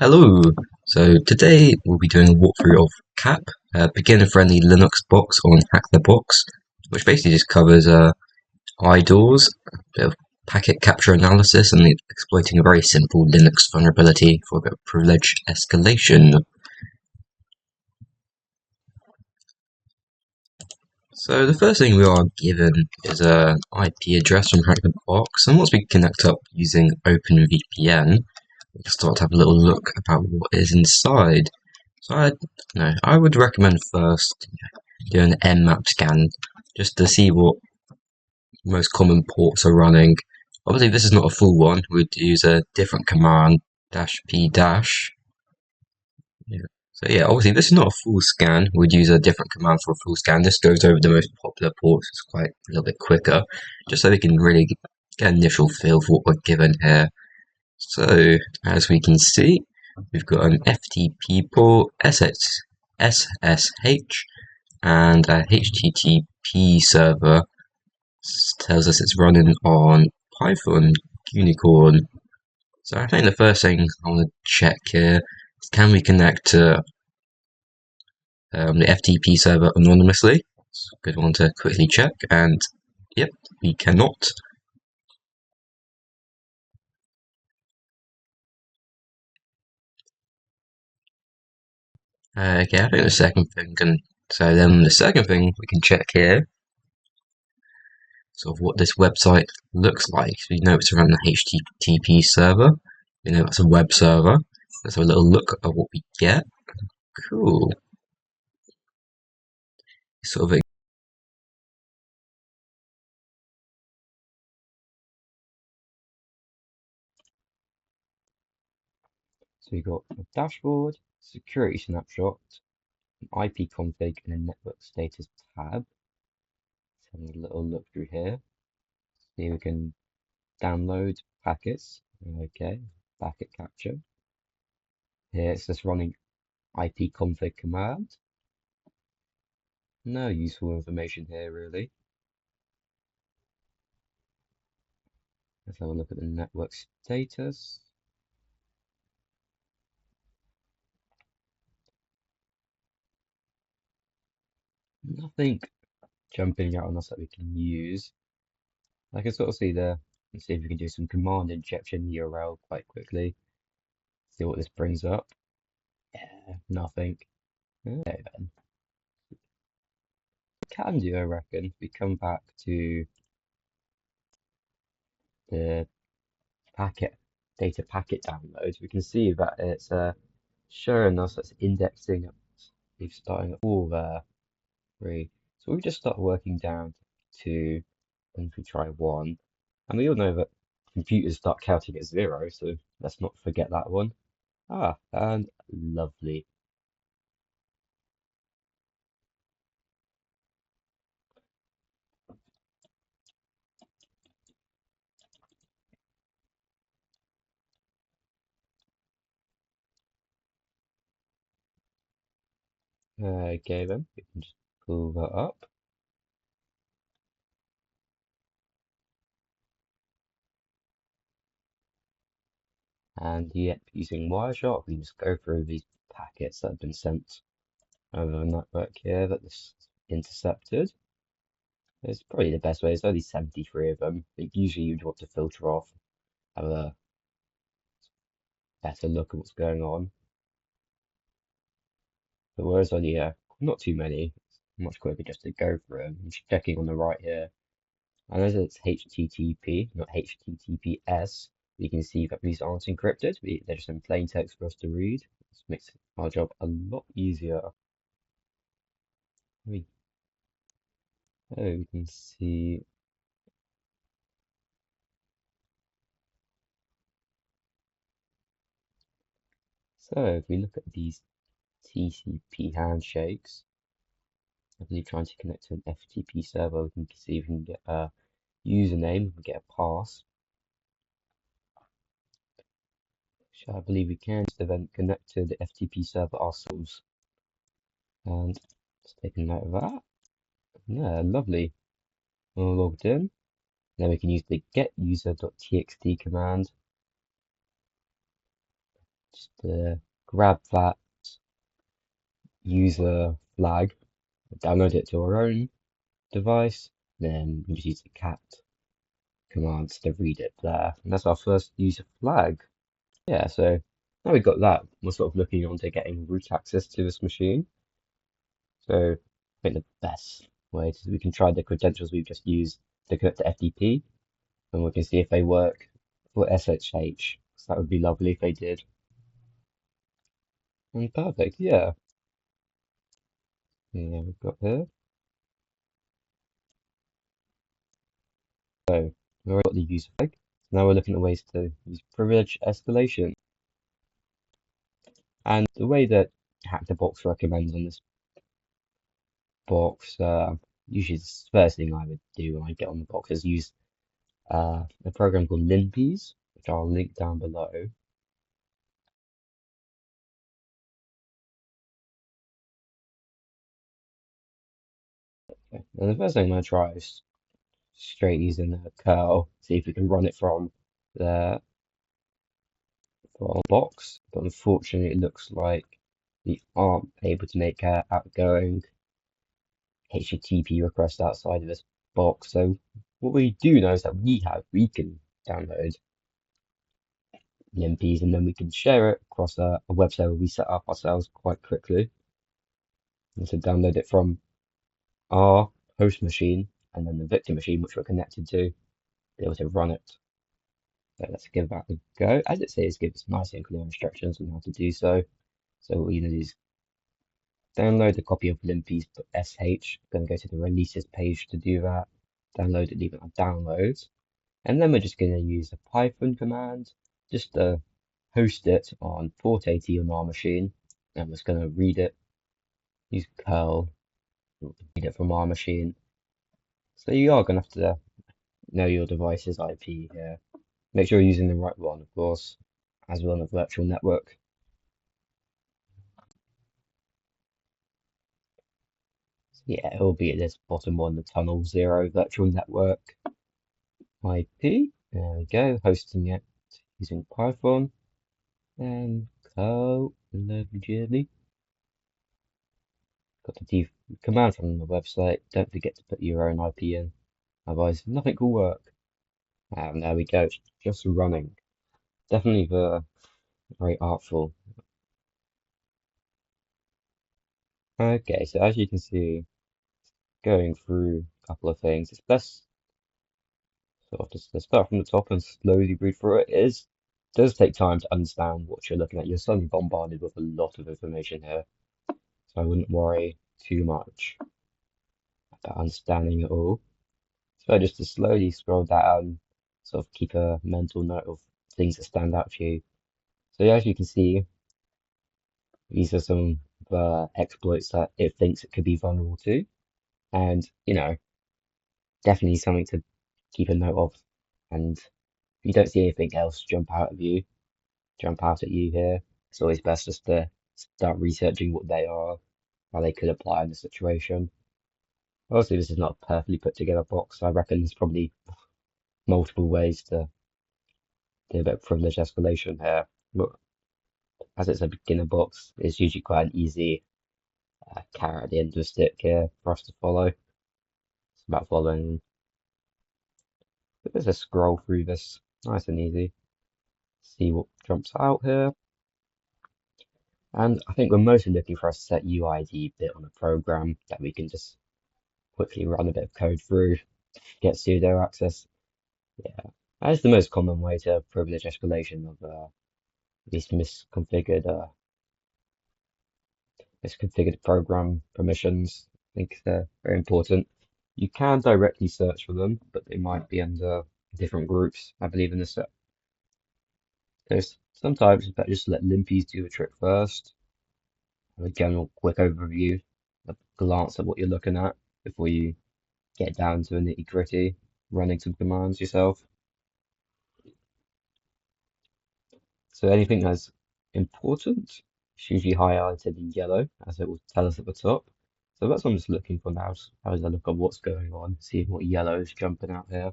Hello. So today we'll be doing a walkthrough of CAP, a beginner-friendly Linux box on Hack the Box, which basically just covers IDORs, a bit of packet capture analysis, and exploiting a very simple Linux vulnerability for a bit of privilege escalation. So the first thing we are given is an IP address from Hack the Box, and once we connect up using OpenVPN, we can start to have a little look about what is inside. So I would recommend first doing an Nmap scan just to see what most common ports are running. Obviously, this is not a full one. We'd use a different command -p dash. Yeah. So yeah, obviously this is not a full scan. We'd use a different command for a full scan. This goes over the most popular ports. It's quite a little bit quicker, just so we can really get an initial feel for what we're given here. So as we can see, we've got an FTP port, SSH, and a HTTP server. Tells us it's running on Python Unicorn. So I think the first thing I want to check here is, can we connect to the FTP server anonymously? It's a good one to quickly check, and yep, we cannot. Okay, I think the second thing the second thing we can check here, sort of what this website looks like. So you know it's around the HTTP server. You know it's a web server. Let's have a little look at what we get. Cool. Sort of. So we've got a dashboard, security snapshot, an IP config, and a network status tab. Let's have a little look through here. See we can download packets. Okay, packet capture. Here it's just running IP config command. No useful information here really. Let's have a look at the network status. Nothing jumping out on us that we can use. I can sort of see there. Let's see if we can do some command injection URL quite quickly. See what this brings up. Yeah, nothing. Okay then. Can do, I reckon. We come back to the packet data packet downloads. We can see that it's showing us that's indexing at it's starting at all there. Three. So we just start working down to, and if we try one, and we all know that computers start counting at zero, so let's not forget that one. Ah, and lovely. Okay then, we can just pull that up. And yep, using Wireshark, we can just go through these packets that have been sent over the network here that this intercepted. It's probably the best way. There's only 73 of them. I think usually you'd want to filter off, have a better look at what's going on. But whereas only not too many, it's much quicker just to go through them. I'm just checking on the right here. And as it's HTTP, not HTTPS, you can see that these aren't encrypted. They're just in plain text for us to read. This makes our job a lot easier. We, we can see. So if we look at these TCP handshakes, I believe trying to connect to an FTP server, we can see if we can get a username, we get a pass. So I believe we can just then connect to the FTP server ourselves. And let's take a note of that. Yeah, lovely. We're logged in. Then we can use the getuser.txt command Just grab that user flag, download it to our own device, then we just use the cat commands to read it there. And that's our first user flag. Yeah, so now we've got that, we're sort of looking on to getting root access to this machine. So I think the best way is we can try the credentials we've just used to connect to FTP, and we can see if they work for SSH. So that would be lovely if they did. And perfect, yeah. Yeah, we've got here. So we've already got the user flag. Now we're looking at ways to use privilege escalation. And the way that Hack the Box recommends on this box, usually the first thing I would do when I get on the box is use a program called Limpies, which I'll link down below. Okay. And the first thing I'm going to try is straight using the curl, see if we can run it the from the box. But unfortunately, it looks like we aren't able to make an outgoing HTTP request outside of this box. So what we do know is that we can download Limpies and then we can share it across a web server we set up ourselves quite quickly. And so download it from our host machine and then the victim machine, which we're connected to, be able to run it. So let's give that a go. As it says, give us nice and clear instructions on how to do so. So what we're going to do is download a copy of limpies.sh. Going to go to the releases page to do that. Download it, leave it on downloads. And then we're just going to use a Python command just to host it on port 80 on our machine. And we're just going to read it, use curl, read it from our machine. So you are going to have to know your device's IP here. Make sure you're using the right one, of course, as well on a virtual network. So yeah, it will be at this bottom one, the tunnel 0 virtual network IP. There we go, hosting it using Python and curl, lovely journey. Got the command from the website. Don't forget to put your own IP in, otherwise nothing will work. And there we go, it's just running. Definitely very artful. Okay, so as you can see, going through a couple of things, it's best sort of just to start from the top and slowly read through it. Does take time to understand what you're looking at. You're suddenly bombarded with a lot of information here, so I wouldn't worry too much about understanding it all. So just to slowly scroll down, sort of keep a mental note of things that stand out to you. So as you can see, these are some of the exploits that it thinks it could be vulnerable to, and definitely something to keep a note of. And if you don't see anything else jump out at you here, it's always best just to start researching what they are, how they could apply in the situation. Obviously, this is not a perfectly put together box. I reckon there's probably multiple ways to do a bit of privilege escalation here. But as it's a beginner box, it's usually quite an easy carrot at the end of the stick here for us to follow. It's about following. But let's just scroll through this nice and easy. See what jumps out here. And I think we're mostly looking for a set UID bit on a program that we can just quickly run a bit of code through, get sudo access. Yeah, that's the most common way to privilege escalation of these misconfigured program permissions. I think they're very important. You can directly search for them, but they might be under different groups, I believe, in the set. There's sometimes it's better just to let limpies do the trick first. Have a general quick overview, a glance at what you're looking at before you get down to the nitty gritty, running some commands yourself. So anything that's important is usually highlighted in yellow, as it will tell us at the top. So that's what I'm just looking for now. How does I look at what's going on, seeing what yellow is jumping out here.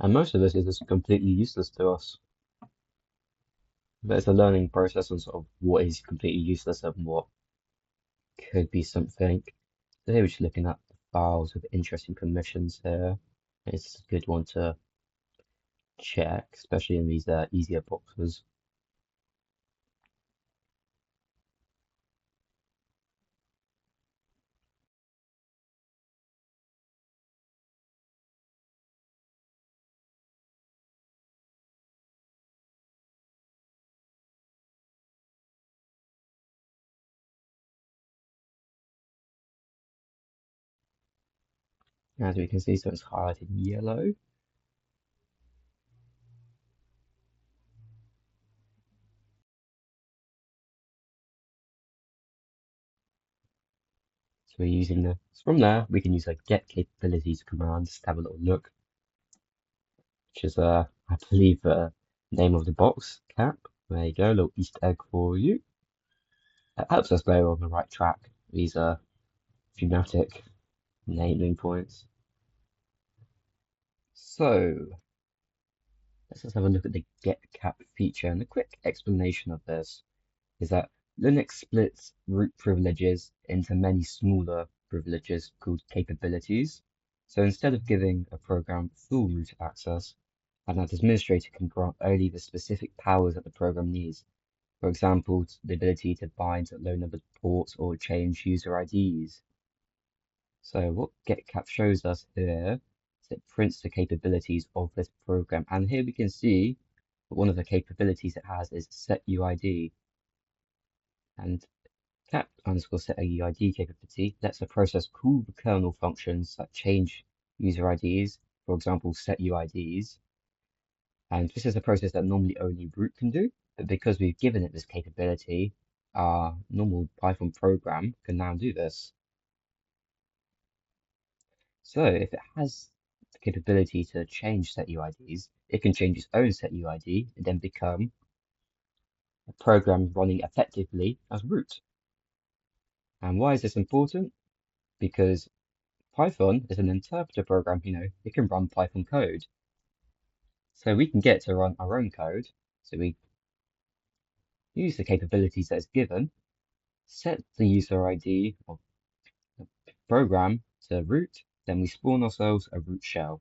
And most of this is just completely useless to us. But it's a learning process on sort of what is completely useless and what could be something. So here we're just looking at the files with interesting permissions here. It's a good one to check, especially in these easier boxes. As we can see, so it's highlighted in yellow. So we're using from there, we can use a get capabilities command to have a little look, which is, I believe, name of the box, cap. There you go, a little Easter egg for you. It helps us know we're on the right track. These are thematic naming points. So let's just have a look at the get cap feature, and the quick explanation of this is that Linux splits root privileges into many smaller privileges called capabilities. So instead of giving a program full root access, an administrator can grant only the specific powers that the program needs. For example, the ability to bind low-numbered ports or change user IDs. So what getcap shows us here is it prints the capabilities of this program. And here we can see that one of the capabilities it has is set UID. And cat underscore set a UID capability lets the process call the kernel functions that change user IDs, for example, set UIDs. And this is a process that normally only root can do, but because we've given it this capability, our normal Python program can now do this. So if it has the capability to change set UIDs, it can change its own set UID and then become a program running effectively as root. And why is this important? Because Python is an interpreter program, it can run Python code. So we can get to run our own code. So we use the capabilities that is given, set the user ID of the program to root, then we spawn ourselves a root shell.